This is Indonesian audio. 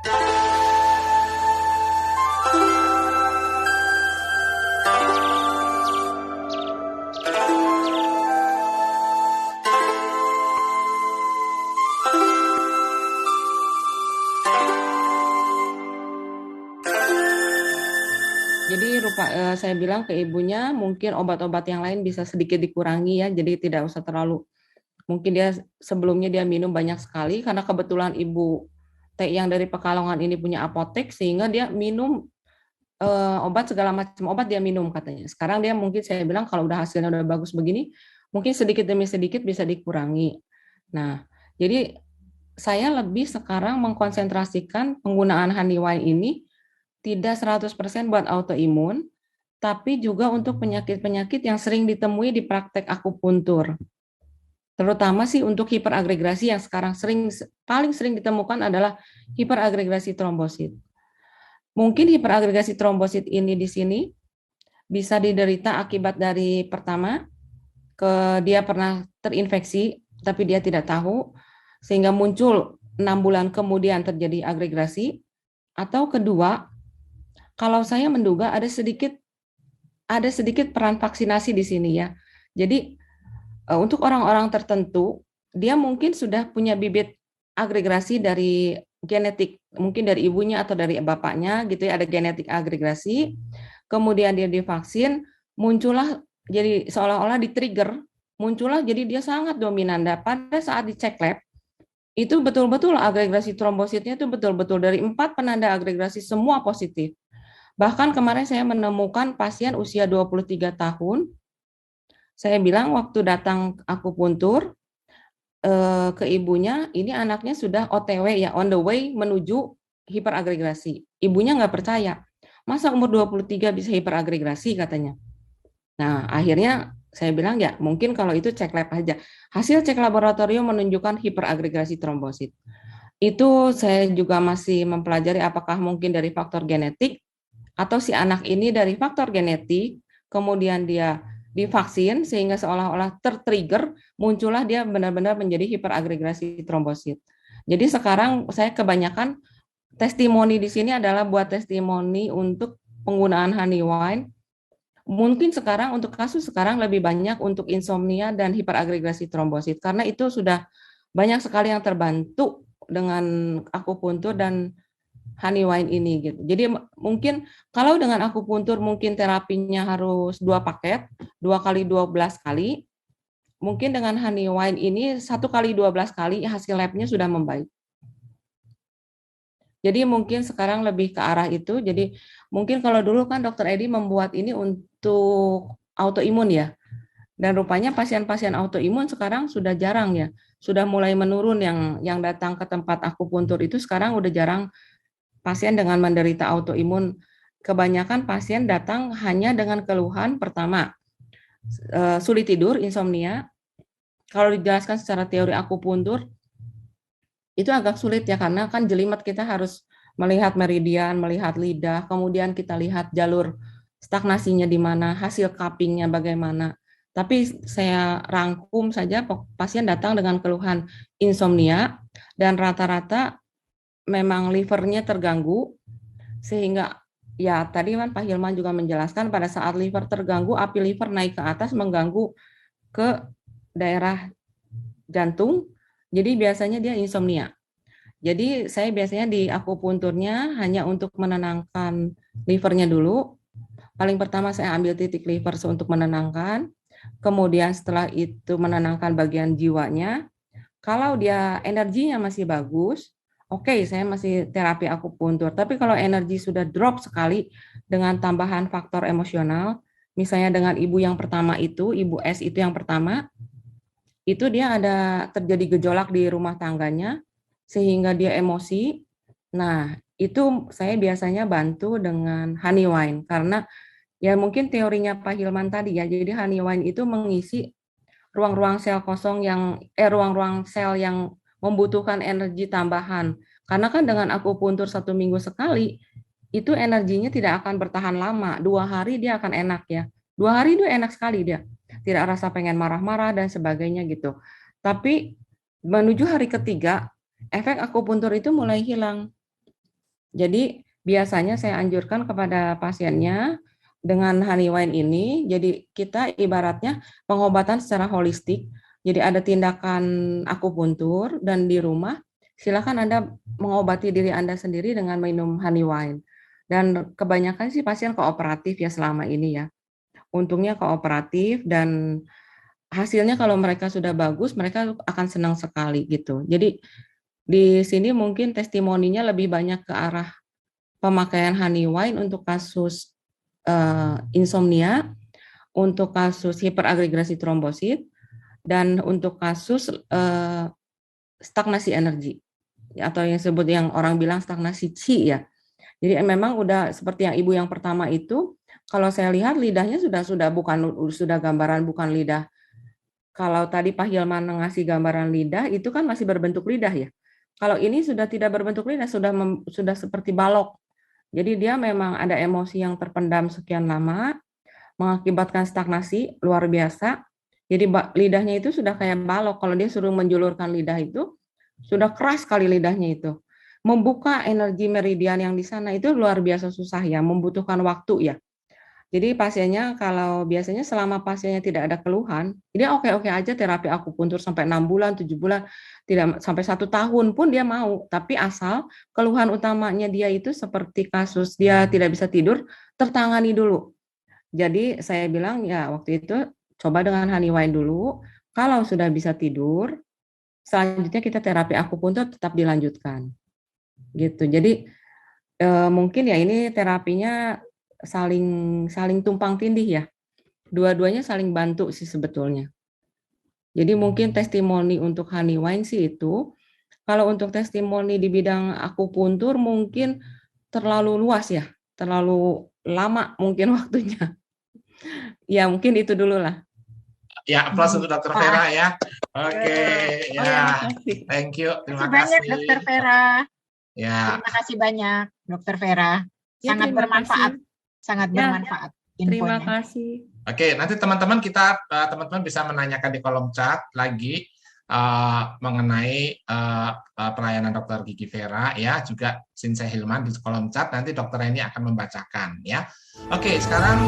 Jadi saya bilang ke ibunya mungkin obat-obat yang lain bisa sedikit dikurangi ya, jadi tidak usah terlalu. Mungkin dia sebelumnya dia minum banyak sekali karena kebetulan ibu T yang dari Pekalongan ini punya apotek sehingga dia minum obat segala macam obat dia minum katanya. Sekarang dia mungkin saya bilang kalau udah hasilnya udah bagus begini, mungkin sedikit demi sedikit bisa dikurangi. Nah, jadi saya lebih sekarang mengkonsentrasikan penggunaan Honeywine ini tidak 100% buat autoimun, tapi juga untuk penyakit-penyakit yang sering ditemui di praktek akupuntur. Terutama sih untuk hiperagregasi yang sekarang paling sering ditemukan adalah hiperagregasi trombosit. Mungkin hiperagregasi trombosit ini di sini bisa diderita akibat dari pertama dia pernah terinfeksi tapi dia tidak tahu sehingga muncul 6 bulan kemudian terjadi agregasi, atau kedua kalau saya menduga ada sedikit peran vaksinasi di sini ya. Jadi untuk orang-orang tertentu, dia mungkin sudah punya bibit agregasi dari genetik, mungkin dari ibunya atau dari bapaknya gitu ya, ada genetik agregasi. Kemudian dia divaksin, muncullah jadi seolah-olah di-trigger, muncullah jadi dia sangat dominan. Dan pada saat dicek lab, itu betul-betul agregasi trombositnya itu betul-betul dari 4 penanda agregasi semua positif. Bahkan kemarin saya menemukan pasien usia 23 tahun, saya bilang waktu datang akupuntur ke ibunya, ini anaknya sudah OTW ya, on the way menuju hiperagregasi. Ibunya nggak percaya, masa umur 23 bisa hiperagregasi katanya. Nah, akhirnya saya bilang ya mungkin kalau itu cek lab aja. Hasil cek laboratorium menunjukkan hiperagregasi trombosit. Itu saya juga masih mempelajari apakah mungkin dari faktor genetik atau si anak ini dari faktor genetik, kemudian dia divaksin sehingga seolah-olah tertrigger, muncullah dia benar-benar menjadi hiperagregasi trombosit. Jadi sekarang saya kebanyakan testimoni di sini adalah buat testimoni untuk penggunaan Honeywine. Mungkin sekarang untuk kasus sekarang lebih banyak untuk insomnia dan hiperagregasi trombosit karena itu sudah banyak sekali yang terbantu dengan akupuntur dan Honeywine ini gitu. Jadi mungkin kalau dengan akupuntur mungkin terapinya harus 2 paket, 2 kali 12 kali. Mungkin dengan Honeywine ini 1 kali 12 kali hasil labnya sudah membaik. Jadi mungkin sekarang lebih ke arah itu. Jadi mungkin kalau dulu kan Dokter Edi membuat ini untuk autoimun ya. Dan rupanya pasien-pasien autoimun sekarang sudah jarang ya. Sudah mulai menurun yang datang ke tempat akupuntur itu sekarang udah jarang pasien dengan menderita autoimun. Kebanyakan pasien datang hanya dengan keluhan pertama, sulit tidur, insomnia. Kalau dijelaskan secara teori akupuntur, itu agak sulit ya, karena kan jelimet kita harus melihat meridian, melihat lidah, kemudian kita lihat jalur stagnasinya di mana, hasil cuppingnya bagaimana. Tapi saya rangkum saja, pasien datang dengan keluhan insomnia, dan rata-rata memang livernya terganggu, sehingga ya tadi kan Pak Hilman juga menjelaskan pada saat liver terganggu, api liver naik ke atas mengganggu ke daerah jantung, jadi biasanya dia insomnia. Jadi saya biasanya di akupunturnya hanya untuk menenangkan livernya dulu. Paling pertama saya ambil titik liver untuk menenangkan, kemudian setelah itu menenangkan bagian jiwanya. Kalau dia energinya masih bagus, oke, saya masih terapi akupuntur. Tapi kalau energi sudah drop sekali dengan tambahan faktor emosional, misalnya dengan ibu yang pertama itu, ibu S itu yang pertama, itu dia ada terjadi gejolak di rumah tangganya, sehingga dia emosi. Nah, itu saya biasanya bantu dengan Honeywine, karena ya mungkin teorinya Pak Hilman tadi ya, jadi Honeywine itu mengisi ruang-ruang sel kosong ruang-ruang sel yang membutuhkan energi tambahan. Karena kan dengan akupuntur 1 minggu sekali, itu energinya tidak akan bertahan lama. 2 hari dia akan enak ya. 2 hari itu enak sekali dia. Tidak rasa pengen marah-marah dan sebagainya gitu. Tapi menuju hari ketiga, efek akupuntur itu mulai hilang. Jadi biasanya saya anjurkan kepada pasiennya dengan Honeywine ini, jadi kita ibaratnya pengobatan secara holistik. Jadi ada tindakan akupuntur dan di rumah silakan Anda mengobati diri Anda sendiri dengan minum Honeywine. Dan kebanyakan sih pasien kooperatif ya selama ini ya. Untungnya kooperatif dan hasilnya kalau mereka sudah bagus, mereka akan senang sekali gitu. Jadi di sini mungkin testimoninya lebih banyak ke arah pemakaian Honeywine untuk kasus insomnia, untuk kasus hiperagregasi trombosit, dan untuk kasus stagnasi energi atau yang disebut yang orang bilang stagnasi qi ya. Jadi memang udah seperti yang ibu yang pertama itu, kalau saya lihat lidahnya sudah gambaran bukan lidah. Kalau tadi Pak Hilman ngasih gambaran lidah itu kan masih berbentuk lidah ya. Kalau ini sudah tidak berbentuk lidah, sudah seperti balok. Jadi dia memang ada emosi yang terpendam sekian lama, mengakibatkan stagnasi luar biasa. Jadi lidahnya itu sudah kayak balok. Kalau dia suruh menjulurkan lidah itu, sudah keras sekali lidahnya itu. Membuka energi meridian yang di sana itu luar biasa susah ya, membutuhkan waktu ya. Jadi pasiennya kalau biasanya selama pasiennya tidak ada keluhan, dia oke-oke aja terapi akupuntur sampai 6 bulan, 7 bulan, tidak sampai 1 tahun pun dia mau. Tapi asal keluhan utamanya dia itu seperti kasus dia tidak bisa tidur, tertangani dulu. Jadi saya bilang ya waktu itu coba dengan Honeywine dulu. Kalau sudah bisa tidur, selanjutnya kita terapi akupuntur tetap dilanjutkan. Gitu. Jadi mungkin ya ini terapinya saling saling tumpang tindih ya. Dua-duanya saling bantu sih sebetulnya. Jadi mungkin testimoni untuk Honeywine sih itu. Kalau untuk testimoni di bidang akupuntur mungkin terlalu luas ya, terlalu lama mungkin waktunya. Ya mungkin itu dulu lah. Ya, aplaus untuk Dr. Vera ya. Oke, ya. Thank you. Terima kasih banyak Dr. Vera. Ya. Terima kasih banyak Dr. Vera. Sangat bermanfaat. Sangat bermanfaat. Terima kasih. Oke, nanti teman-teman bisa menanyakan di kolom chat lagi mengenai pelayanan Dr. Gigi Vera ya, juga Sinsei Hilman di kolom chat, nanti dokter ini akan membacakan ya. Oke, sekarang